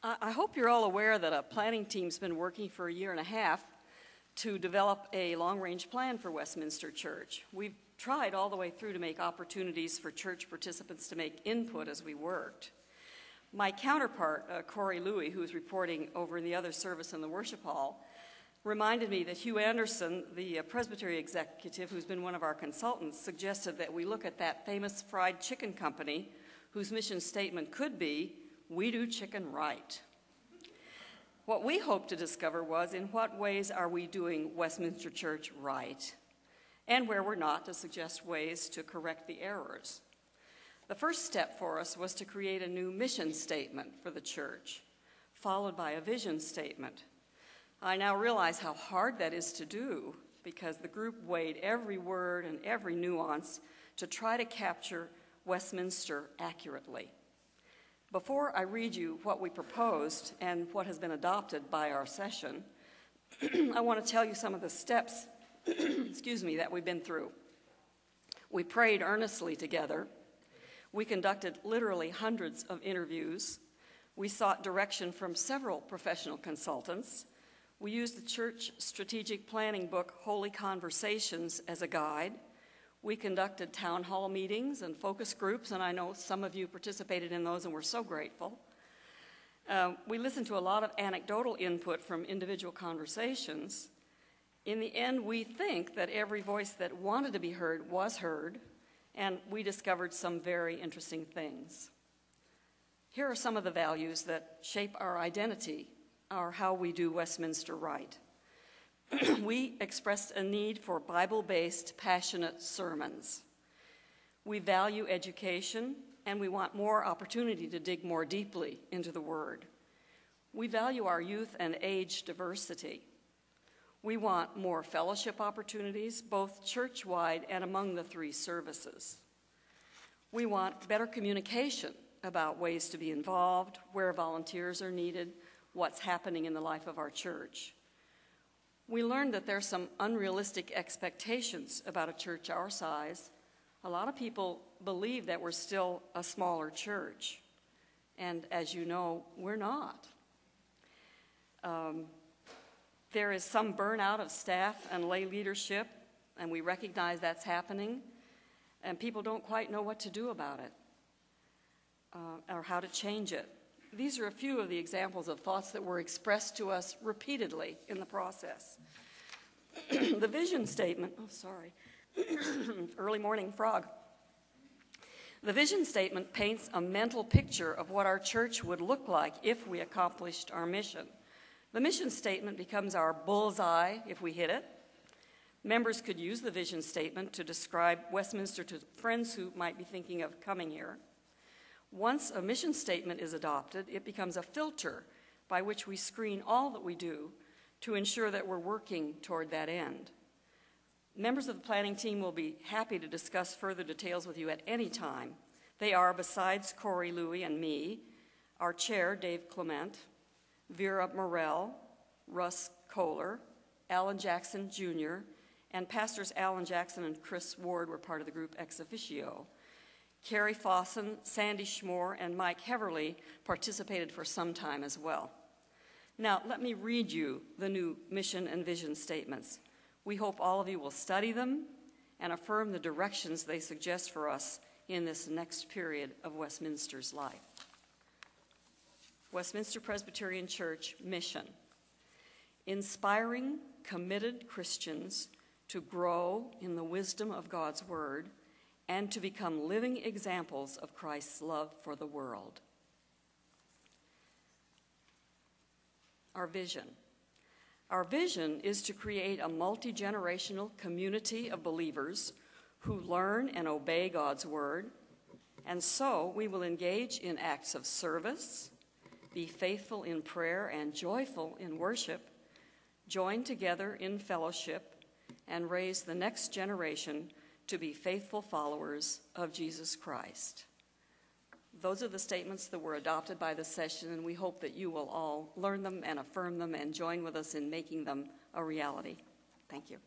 I hope you're all aware that a planning team's been working for a year and a half to develop a long-range plan for Westminster Church. We've tried all the way through to make opportunities for church participants to make input as we worked. My counterpart, Corey Louie, who is reporting over in the other service in the worship hall, reminded me that Hugh Anderson, the Presbyterian executive who's been one of our consultants, suggested that we look at that famous fried chicken company whose mission statement could be, "We do chicken right." What we hoped to discover was in what ways are we doing Westminster Church right, and where we're not, to suggest ways to correct the errors. The first step for us was to create a new mission statement for the church, followed by a vision statement. I now realize how hard that is to do because the group weighed every word and every nuance to try to capture Westminster accurately. Before I read you what we proposed and what has been adopted by our session, I want to tell you some of the steps that we've been through. We prayed earnestly together. We conducted literally hundreds of interviews. We sought direction from several professional consultants. We used the church strategic planning book, Holy Conversations, as a guide. We conducted town hall meetings and focus groups, and I know some of you participated in those and we're so grateful. We listened to a lot of anecdotal input from individual conversations. In the end, we think that every voice that wanted to be heard was heard, and we discovered some very interesting things. Here are some of the values that shape our identity, or how we do Westminster right. We expressed a need for Bible-based, passionate sermons. We value education, and we want more opportunity to dig more deeply into the Word. We value our youth and age diversity. We want more fellowship opportunities, both church-wide and among the three services. We want better communication about ways to be involved, where volunteers are needed, what's happening in the life of our church. We learned that there's some unrealistic expectations about a church our size. A lot of people believe that we're still a smaller church, and as you know, we're not. There is some burnout of staff and lay leadership, and we recognize that's happening, and people don't quite know what to do about it or how to change it. These are a few of the examples of thoughts that were expressed to us repeatedly in the process. The vision statement, early morning frog. The vision statement paints a mental picture of what our church would look like if we accomplished our mission. The mission statement becomes our bullseye if we hit it. Members could use the vision statement to describe Westminster to friends who might be thinking of coming here. Once a mission statement is adopted, it becomes a filter by which we screen all that we do to ensure that we're working toward that end. Members of the planning team will be happy to discuss further details with you at any time. They are, besides Corey Louie and me, our chair, Dave Clement, Vera Morell, Russ Kohler, Alan Jackson Jr., and Pastors Alan Jackson and Chris Ward were part of the group ex officio. Carrie Fossen, Sandy Schmore, and Mike Heverly participated for some time as well. Now, let me read you the new mission and vision statements. We hope all of you will study them and affirm the directions they suggest for us in this next period of Westminster's life. Westminster Presbyterian Church mission: inspiring committed Christians to grow in the wisdom of God's Word and to become living examples of Christ's love for the world. Our vision. Our vision is to create a multi-generational community of believers who learn and obey God's Word, and so we will engage in acts of service, be faithful in prayer and joyful in worship, join together in fellowship, and raise the next generation to be faithful followers of Jesus Christ. Those are the statements that were adopted by the session, and we hope that you will all learn them and affirm them and join with us in making them a reality. Thank you.